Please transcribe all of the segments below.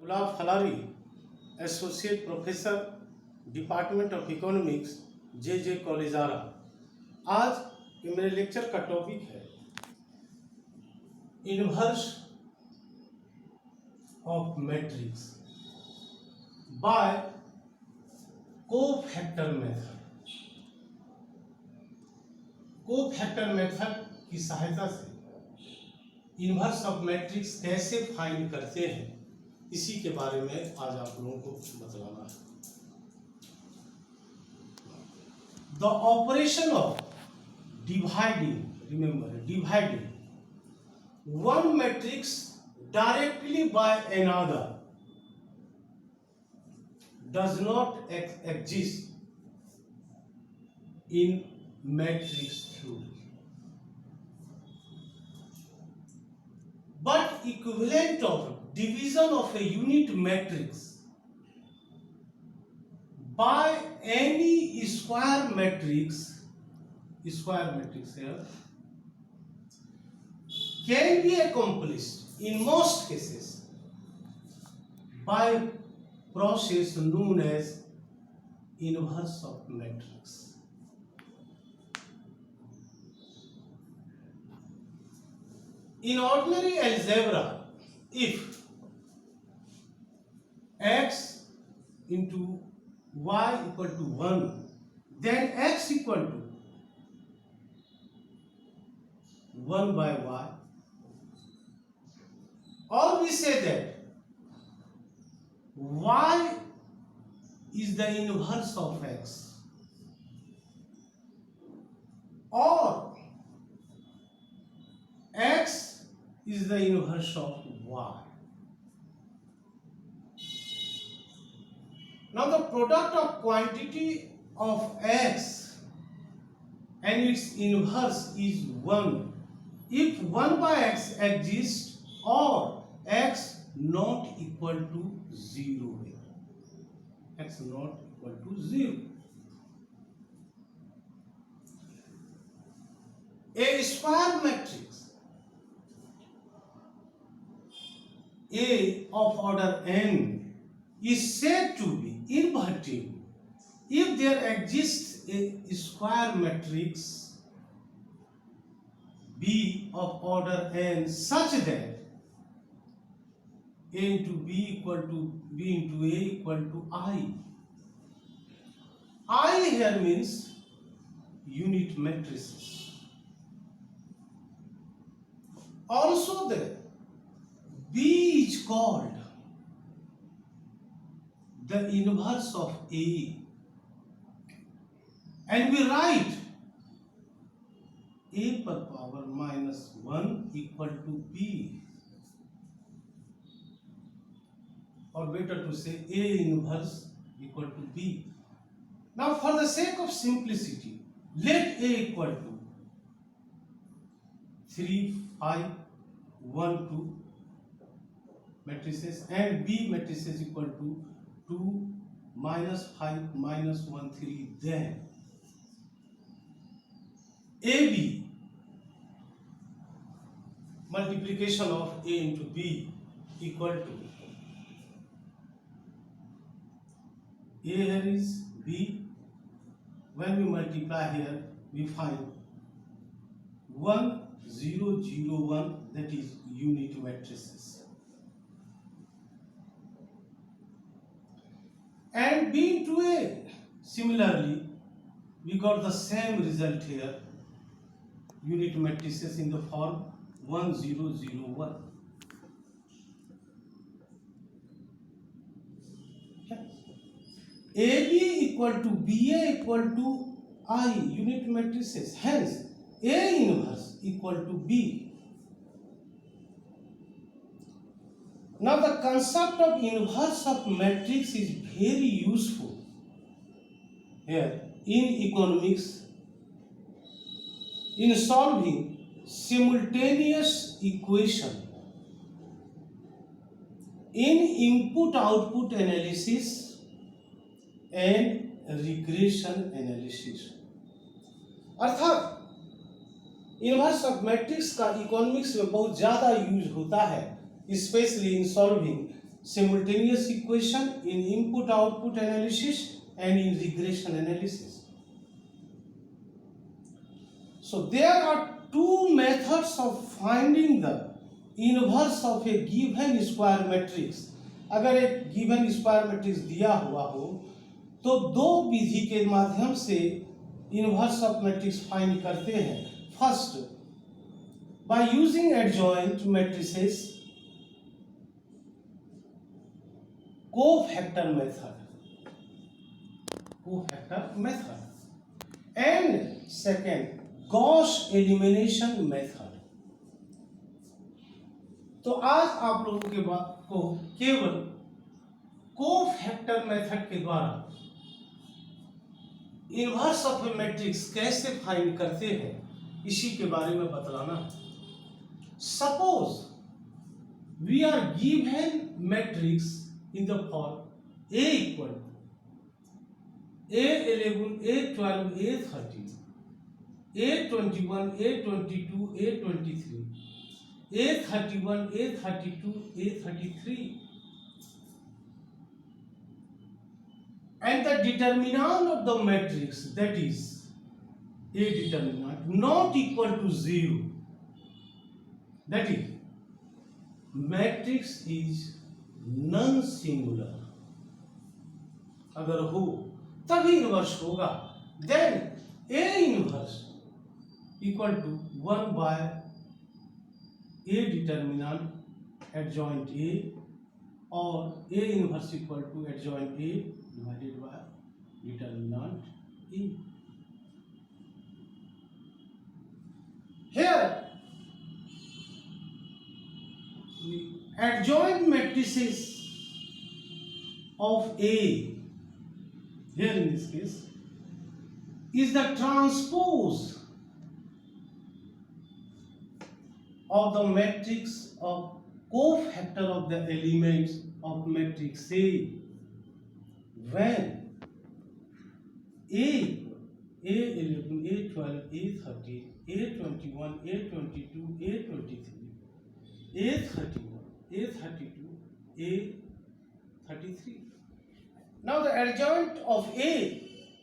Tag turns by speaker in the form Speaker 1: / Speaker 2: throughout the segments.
Speaker 1: Gulab Phalari, associate professor, department of economics, J college Ara. आज के मेरे लेक्चर का टॉपिक है inverse of matrix by cofactor method. Cofactor method की सहायता से इनवर्स ऑफ मैट्रिक्स कैसे फाइंड करते हैं, इसी के बारे में आज आप लोगों को बतलाना है। The operation of dividing, remember dividing one matrix directly by another does not exist in matrix theory, but equivalent of division of a unit matrix by any square matrix here can be accomplished in most cases by process known as inverse of matrix. In ordinary algebra, if x into y equal to 1, then x equal to 1 by y, or we say that y is the inverse of x, or x is the inverse of y. Now the product of quantity of x and its inverse is 1 if 1 by x exists or x not equal to 0 here. X not equal to 0. A square matrix A of order n is said to be invertible if there exists a square matrix B of order n such that A into B equal to B into A equal to I. I here means unit matrices. Also there B is called the inverse of A, and we write A per power minus 1 equal to B, or better to say A inverse equal to B. Now for the sake of simplicity, let A equal to 3, 5, 1, 2 matrices and B matrices equal to 2, minus 5, minus 1, 3. Then AB multiplication of A into B equal to A here is B. When we multiply here, we find 1, 0, 0, 1, that is unit matrices. And B into A, similarly, we got the same result here, unit matrices in the form 1, 0, 0, 1. AB equal to BA equal to I, unit matrices. Hence, A inverse equal to B. Now, the concept of inverse of matrix is very useful here in economics in solving simultaneous equation, in input-output analysis and regression analysis. अर्थात inverse of matrix का economics में बहुत ज़्यादा use होता है, specially in solving simultaneous equation, in input output analysis, and in regression analysis. So there are two methods of finding the inverse of a given square matrix. अगर एक given square matrix दिया हुआ हो तो दो विधि के माध्यम से inverse of matrix फाइंड करते हैं. First, by using adjoint matrices, cofactor method, and second, Gauss elimination method. तो आज आप लोगों के बात को केवल कोफैक्टर मेथड के द्वारा इनवर्स ऑफ ए मैट्रिक्स कैसे फाइंड करते हैं इसी के बारे में बतलाना है. Suppose we are given matrix in the form A equal A11 A12 A13 A21 A22 A23 A31 A32 A33, and the determinant of the matrix, that is A determinant, not equal to 0, that is matrix is non-singular. अगर हो तभी inverse होगा. then A inverse equal to 1 by A determinant adjoint A, or A inverse equal to adjoint A divided by determinant A. Here the adjoint matrices of A, here in this case, is the transpose of the matrix of cofactor of the elements of matrix A, when A11, A12, A13, A21, A22, A23, A31, A32, A33. Now the adjoint of A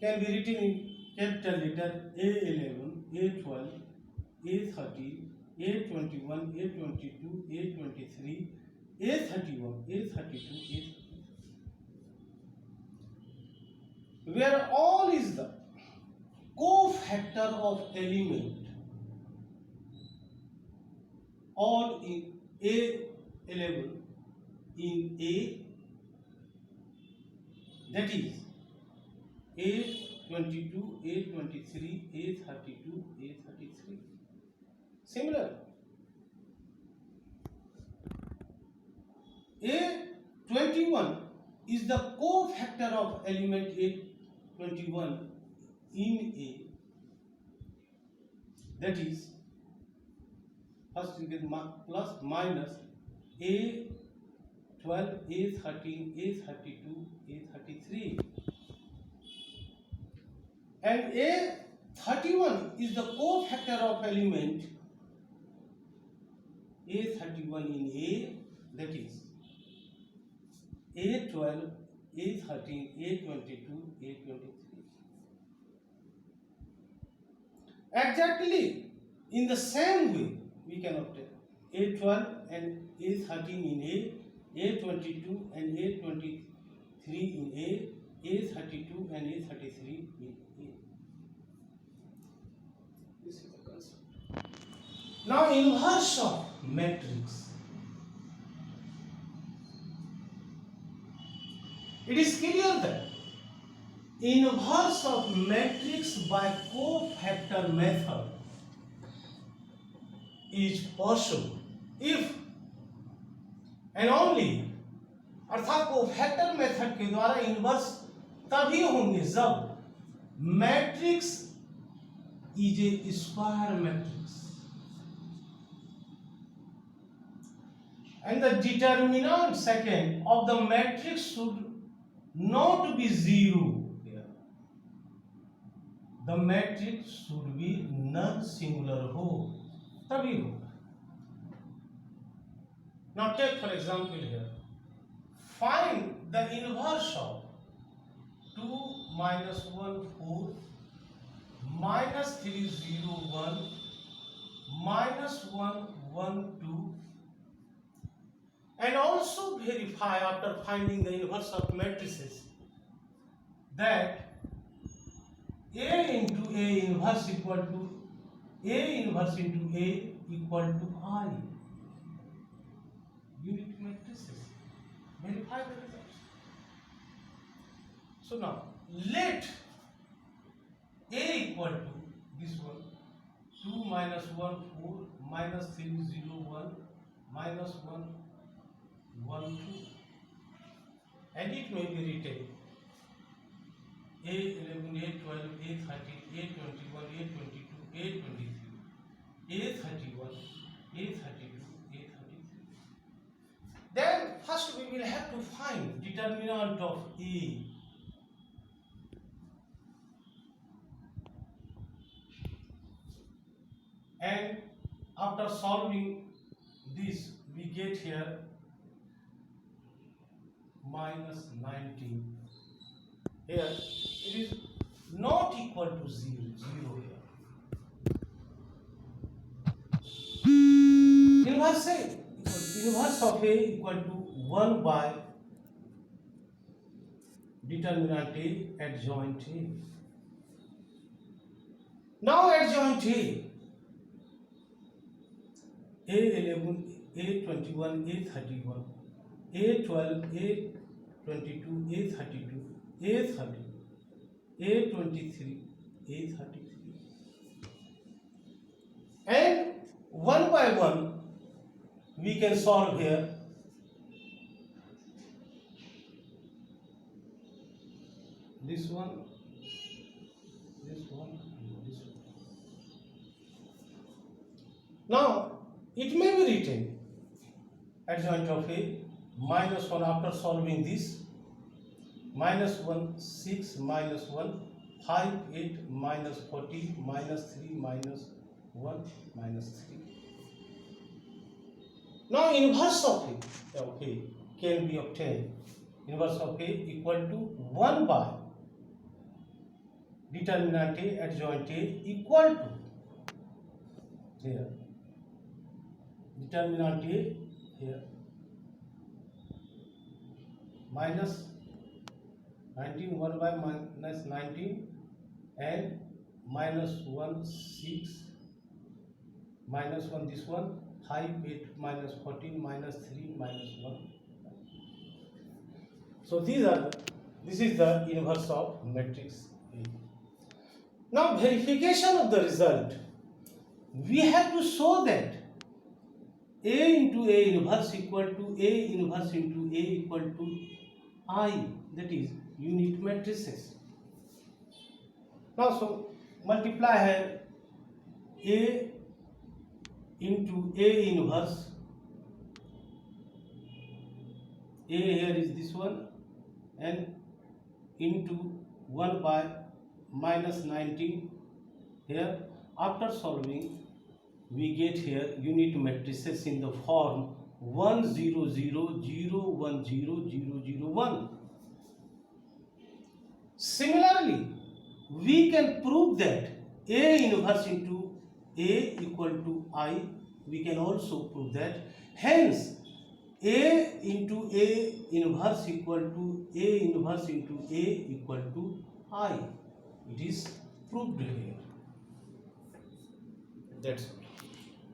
Speaker 1: can be written in capital letter A11, A12, A13, A21, A22, A23, A31, A32, A33, where all is the cofactor of element, all in A11 in A, that is A22, A23, A32, A33. Similar, A21 is the cofactor of element A21 in A, that is, first you get plus minus A12, A13, A32, A33, and A31 is the cofactor of element A31 in A, that is A12, A13, A22, A23. Exactly in the same way we can obtain A12 and A13 in A, A22 and A23 in A, A32 and A33 in A. This is the concept. Now inverse of matrix. It is clear that inverse of matrix by cofactor method is possible if and only, अर्थात cofactor method के द्वारा inverse तभी होंगे जब matrix is a square matrix and the determinant second of the matrix should not be 0 here. The matrix should be non-singular हो तभी होगा. Now take for example here find the inverse of 2 minus 1 4 minus 3 0 1 minus 1 1 2, and also verify after finding the inverse of matrices that A into A inverse equal to A inverse into A equal to I. Unit matrices. Verify the results. So now let A equal to this one 2 minus 1 4 minus 3 0 1 minus 1 1 2, and it may be written A11 A12 A13 A21 A22 A23 A31 A32 A33. Then first we will have to find determinant of A. And after solving this, we get here minus 19. Here it is not equal to 0 here. Inverse of A equal to 1 by determinant A adjoint A. Now adjoint A. A11, A21, A31, A12, A22, A32, A30, A23, A33. And one by one we can solve here. This one, this one, and this one. Now it may be written adjoint of A minus 1 after solving this, minus 1 6 minus 1 5 8 minus 14 minus 3 minus 1 minus 3. Now inverse of A can be obtained. Inverse of A equal to 1 by determinant A adjoint A equal to here determinant A here minus 19 1 by minus 19 and minus 1 6 minus 1 this one 5 8 minus 14 minus 3 minus 1. So this is the inverse of matrix A. Now verification of the result, we have to show that A into A inverse equal to A inverse into A equal to I, that is unit matrices. Now so multiply here A into A inverse. A here is this one and into 1 by minus 19 here. After solving we get here unit matrices in the form 1 0 0 0 1 0 0 0 1. Similarly, we can prove that A inverse into A equal to I. We can also prove that. Hence, A into A inverse equal to A inverse into A equal to I. It is proved here. That's all.